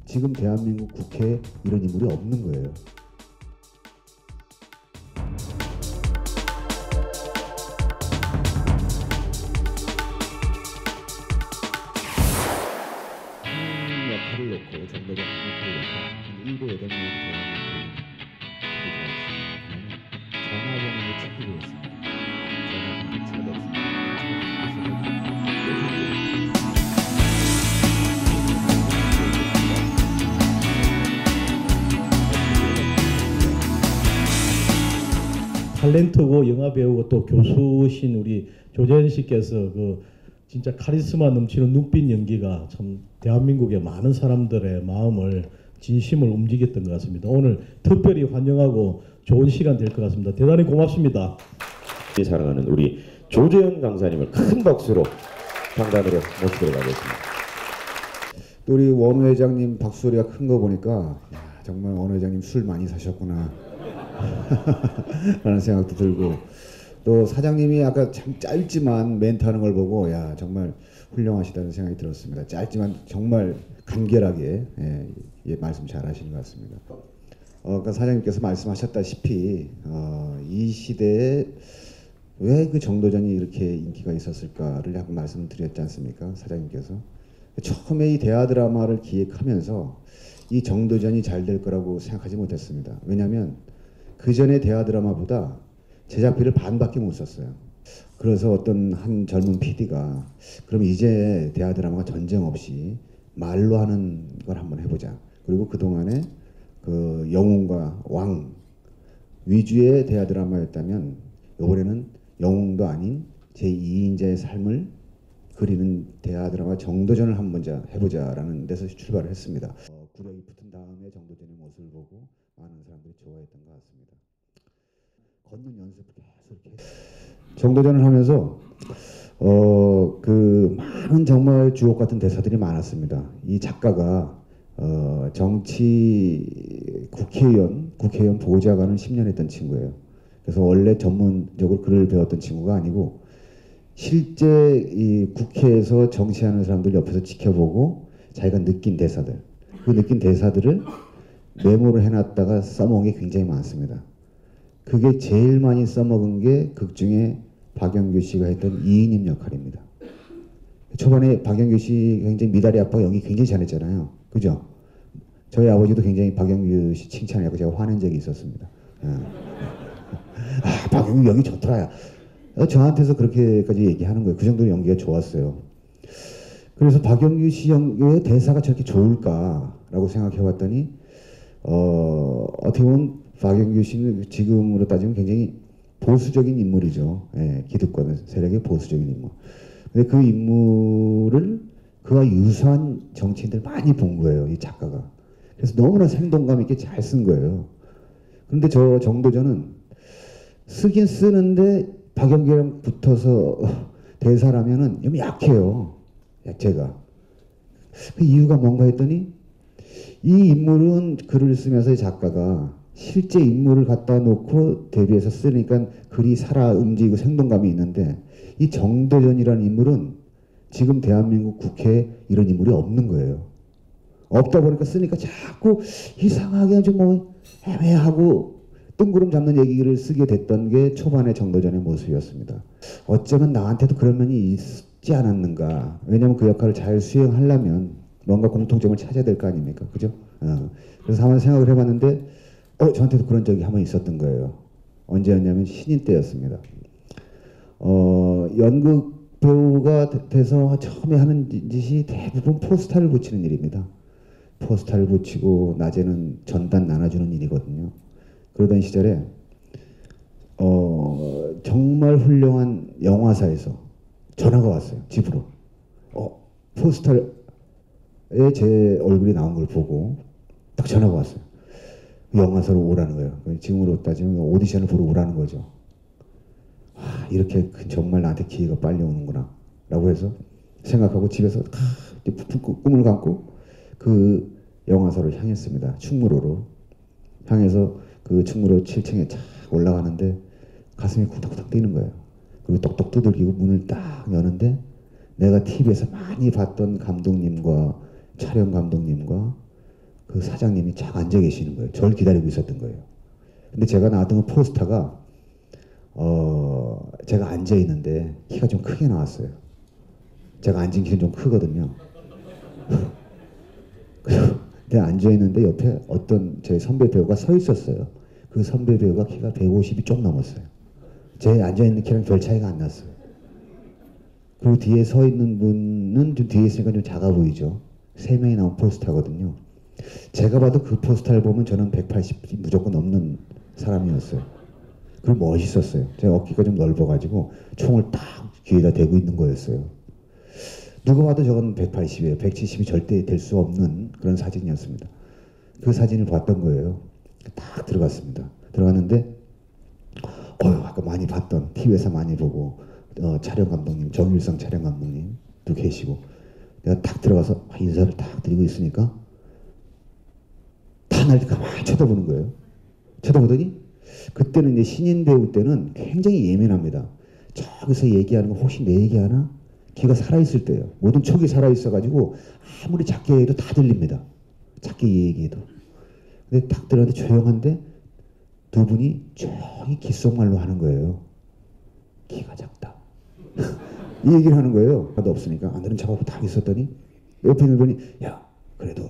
지금 대한민국 국회에 이런 인물이 없는 거예요. 역할을 놓고 정도전 역할을 놓고 한 7, 8명이 대한민국 전화번호를 찾기로 했습니다. 전화번호를 찾았습니다. 탤런트고 영화배우고 또 교수신 우리 조재현 씨께서 그 진짜 카리스마 넘치는 눈빛 연기가 참 대한민국의 많은 사람들의 마음을 진심을 움직였던 것 같습니다. 오늘 특별히 환영하고 좋은 시간 될 것 같습니다. 대단히 고맙습니다. 사랑하는 우리 조재현 강사님을 큰 박수로 강단으로 모시도록 하겠습니다. 또 우리 원 회장님 박수소리가 큰 거 보니까 야, 정말 원 회장님 술 많이 사셨구나 라는 생각도 들고, 또 사장님이 아까 참 짧지만 멘트하는 걸 보고 야 정말 훌륭하시다는 생각이 들었습니다. 짧지만 정말 간결하게 말씀 잘 하시는 것 같습니다. 아까 사장님께서 말씀하셨다시피 이 시대에 왜 그 정도전이 이렇게 인기가 있었을까를 약간 말씀을 드렸지 않습니까? 사장님께서 처음에 이 대하 드라마를 기획하면서 이 정도전이 잘 될 거라고 생각하지 못했습니다. 왜냐하면 그 전에 대하 드라마보다 제작비를 반밖에 못 썼어요. 그래서 어떤 한 젊은 PD가 그럼 이제 대하 드라마가 전쟁 없이 말로 하는 걸 한번 해보자. 그리고 그동안에 그 영웅과 왕 위주의 대하 드라마였다면 이번에는 영웅도 아닌 제2인자의 삶을 그리는 대하 드라마 정도전을 한번 해보자라는 데서 출발을 했습니다. 구력이 붙은 다음에 정도전의 모습을 보고 많은 사람들이 좋아했던 것 같습니다. 걷는 연습을 계속 이렇게 정도전을 하면서 그 많은 정말 주옥 같은 대사들이 많았습니다. 이 작가가 정치 국회의원 보좌관을 10년 했던 친구예요. 그래서 원래 전문적으로 글을 배웠던 친구가 아니고 실제 이 국회에서 정치하는 사람들 옆에서 지켜보고 자기가 느낀 대사들, 그 느낀 대사들을 메모를 해놨다가 써먹은 게 굉장히 많습니다. 그게 제일 많이 써먹은 게 극중에 박영규 씨가 했던 이인임 역할입니다. 초반에 박영규 씨 굉장히 미다리 아빠가 연기 굉장히 잘했잖아요. 그죠? 저희 아버지도 굉장히 박영규 씨 칭찬하고 제가 화낸 적이 있었습니다. 아, 박영규 연기 좋더라. 저한테서 그렇게까지 얘기하는 거예요. 그 정도로 연기가 좋았어요. 그래서 박영규 씨 왜 대사가 저렇게 좋을까라고 생각해 봤더니 어떻게 보면 박영규 씨는 지금으로 따지면 굉장히 보수적인 인물이죠. 예, 기득권 세력의 보수적인 인물. 근데 그 인물을 그와 유사한 정치인들 많이 본 거예요, 이 작가가. 그래서 너무나 생동감 있게 잘 쓴 거예요. 그런데 저 정도전은 쓰긴 쓰는데 박영규랑 붙어서 대사라면은 좀 약해요. 제가. 그 이유가 뭔가 했더니 이 인물은 글을 쓰면서 작가가 실제 인물을 갖다 놓고 대비해서 쓰니까 글이 살아 움직이고 생동감이 있는데, 이 정도전이라는 인물은 지금 대한민국 국회에 이런 인물이 없는 거예요. 없다 보니까 쓰니까 자꾸 이상하게 좀 뭐 애매하고 뜬구름 잡는 얘기를 쓰게 됐던 게 초반의 정도전의 모습이었습니다. 어쩌면 나한테도 그런 면이 있지 않았는가. 왜냐하면 그 역할을 잘 수행하려면 뭔가 공통점을 찾아야 될 거 아닙니까? 그죠? 그래서 한번 생각을 해봤는데 저한테도 그런 적이 한번 있었던 거예요. 언제였냐면 신인 때였습니다. 연극 배우가 돼서 처음에 하는 짓이 대부분 포스터를 붙이는 일입니다. 포스터를 붙이고 낮에는 전단 나눠주는 일이거든요. 그러던 시절에 정말 훌륭한 영화사에서 전화가 왔어요. 집으로. 포스터에 제 얼굴이 나온 걸 보고 딱 전화가 왔어요. 영화사로 오라는 거예요. 지금으로 따지면 오디션을 보러 오라는 거죠. 이렇게 정말 나한테 기회가 빨리 오는구나 라고 해서 생각하고 집에서 꿈을 감고 그 영화사로 향했습니다. 충무로로 향해서 그 충무로 7층에 쫙 올라가는데 가슴이 쿵닥쿵닥 뛰는 거예요. 그리고 똑똑 두들기고 문을 딱 여는데 내가 TV에서 많이 봤던 감독님과 촬영 감독님과 그 사장님이 쫙 앉아 계시는 거예요. 저를 기다리고 있었던 거예요. 근데 제가 나왔던 그 포스터가 제가 앉아 있는데 키가 좀 크게 나왔어요. 제가 앉은 키는 좀 크거든요. 그리고 앉아 있는데 옆에 어떤 제 선배 배우가 서 있었어요. 그 선배 배우가 키가 150이 좀 넘었어요. 제 앉아 있는 키랑 별 차이가 안 났어요. 그리고 뒤에 서 있는 분은 좀 뒤에 있으니까 좀 작아 보이죠. 3명이 나온 포스터거든요. 제가 봐도 그 포스터를 보면 저는 180이 무조건 넘는 사람이었어요. 그리고 멋있었어요. 제 어깨가 좀 넓어가지고 총을 딱 귀에다 대고 있는 거였어요. 누가 봐도 저건 180이에요. 170이 절대 될 수 없는 그런 사진이었습니다. 그 사진을 봤던 거예요. 딱 들어갔습니다. 들어갔는데 아까 많이 봤던 TV에서 많이 보고 촬영 감독님, 정일성 촬영 감독님도 계시고 내가 딱 들어가서 인사를 딱 드리고 있으니까 다 날 가만히 쳐다보는 거예요. 쳐다보더니 그때는 이제 신인 배우 때는 굉장히 예민합니다. 저기서 얘기하는 거 혹시 내 얘기하나? 귀가 살아있을 때예요. 모든 촉이 살아있어가지고 아무리 작게 해도 다 들립니다. 작게 얘기해도. 근데 딱 들었는데 조용한데 두 분이 조용히 귓속말로 하는 거예요. 키가 작다. 이 얘기를 하는 거예요. 나도 없으니까 안 들은 척하고 딱 있었더니 옆에 있는 분이 야 그래도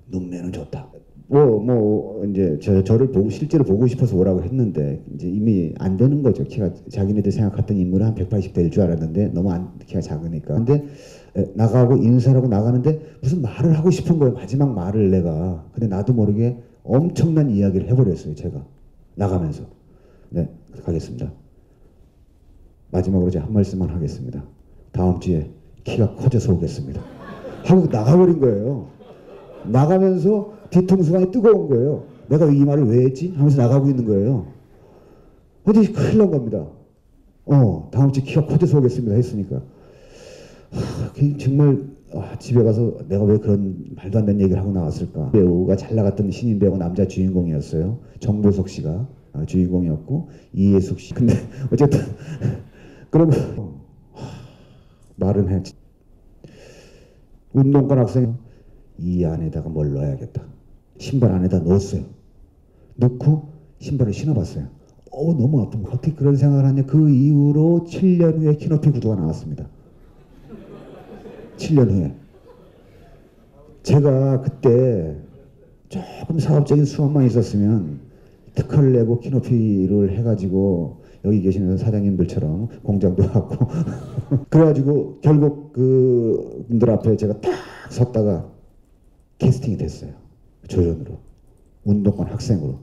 눈매는 좋다. 이제 저를 보고 실제로 보고 싶어서 오라고 했는데 이제 이미 안 되는 거죠. 키가 자기네들 생각했던 인물은 한 180 될 줄 알았는데 너무 키가 작으니까. 근데 나가고 인사하고 나가는데 무슨 말을 하고 싶은 거예요. 마지막 말을 내가. 근데 나도 모르게 엄청난 이야기를 해버렸어요. 제가 나가면서. 네, 가겠습니다. 마지막으로 제가 한 말씀만 하겠습니다. 다음 주에 키가 커져서 오겠습니다. 하고 나가버린 거예요. 나가면서 뒤통수가 뜨거운 거예요. 내가 이 말을 왜 했지? 하면서 나가고 있는 거예요. 어디 큰일 난 겁니다. 다음 주에 키가 커져서 오겠습니다 했으니까. 정말 집에 가서 내가 왜 그런 말도 안 되는 얘기를 하고 나왔을까. 배우가 잘 나갔던 신인 배우가 남자 주인공이었어요. 정보석 씨가 주인공이었고 이예숙 씨. 근데 어쨌든 그럼 말은 해. 운동권 학생이 이 안에다가 뭘 넣어야겠다. 신발 안에다 넣었어요. 넣고 신발을 신어봤어요. 너무 아픈 거. 어떻게 그런 생각을 하냐. 그 이후로 7년 후에 키높이 구두가 나왔습니다. 7년 후에. 제가 그때 조금 사업적인 수완만 있었으면 특허를 내고 키높이를 해가지고 여기 계시는 사장님들처럼 공장도 하고 그래가지고 결국 그 분들 앞에 제가 딱 섰다가 캐스팅이 됐어요. 조연으로. 운동권 학생으로.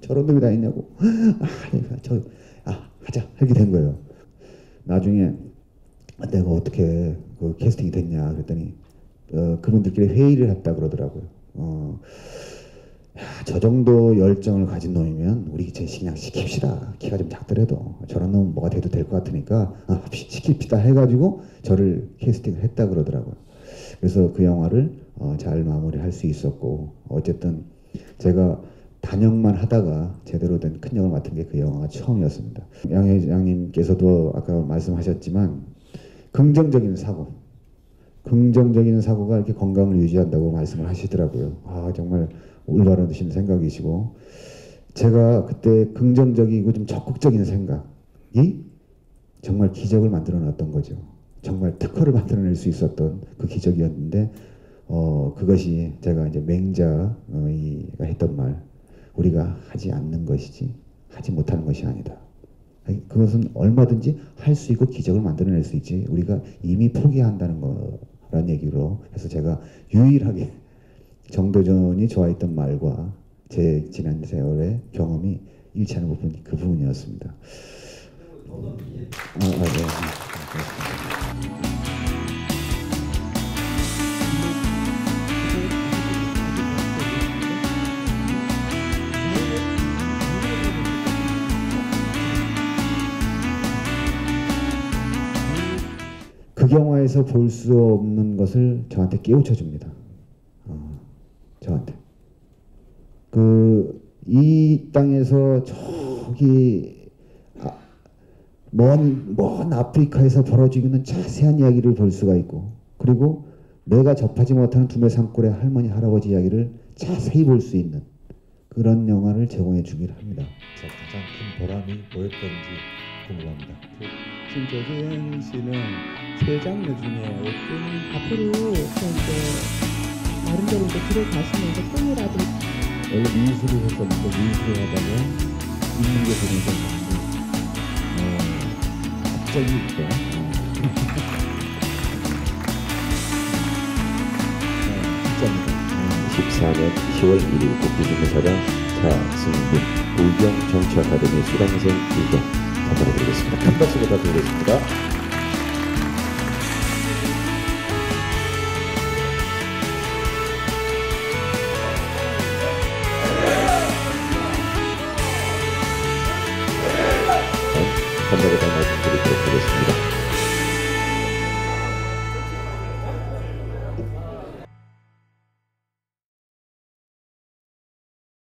저런 놈이 다 있냐고. 하자. 이렇게 된 거예요. 나중에 내가 어떻게 그 캐스팅이 됐냐 그랬더니 그분들끼리 회의를 했다 그러더라고요. 저 정도 열정을 가진 놈이면 우리 그냥 시킵시다. 키가 좀 작더라도 저런 놈은 뭐가 돼도 될 것 같으니까 시킵시다 해가지고 저를 캐스팅을 했다 그러더라고요. 그래서 그 영화를 잘 마무리할 수 있었고 어쨌든 제가 단역만 하다가 제대로 된 큰 역을 맡은 게 그 영화가 처음이었습니다. 양 회장님께서도 아까 말씀하셨지만 긍정적인 사고가 이렇게 건강을 유지한다고 말씀을 하시더라고요. 정말 올바르신 생각이시고 제가 그때 긍정적이고 좀 적극적인 생각이 정말 기적을 만들어 놨던 거죠. 정말 특허를 만들어낼 수 있었던 그 기적이었는데 그것이 제가 이제 맹자가 했던 말 우리가 하지 않는 것이지 하지 못하는 것이 아니다. 그것은 얼마든지 할 수 있고 기적을 만들어낼 수 있지 우리가 이미 포기한다는 거란 얘기로 해서 제가 유일하게 정도전이 좋아했던 말과 제 지난 세월의 경험이 일치하는 부분이 그 부분이었습니다. 네. 그 영화에서 볼 수 없는 것을 저한테 깨우쳐 줍니다. 저한테. 이 땅에서 저기 먼 아프리카에서 벌어지고 있는 자세한 이야기를 볼 수가 있고 그리고 내가 접하지 못하는 두메 산골의 할머니 할아버지 이야기를 자세히 볼 수 있는 그런 영화를 제공해 주기를 합니다. 자, 가장 큰 보람이 뭐였던지 궁금합니다. 지금 조재현 씨는 세 장르 중에 어떤 앞으로 또 이제 나름대로 이제 길을 가시면서 꿈이라도 원래 미술을 했었는데 미술을 하다가 있는 게 보면서 갑자기 진짜입니다. 14년 10월 1일 국기중무사장 차승균 의경 정치아카데미 수강생 의견 전달해드리겠습니다. 큰 박수 부탁드리겠습니다. 감사합니다. 말씀드리도록 하겠습니다.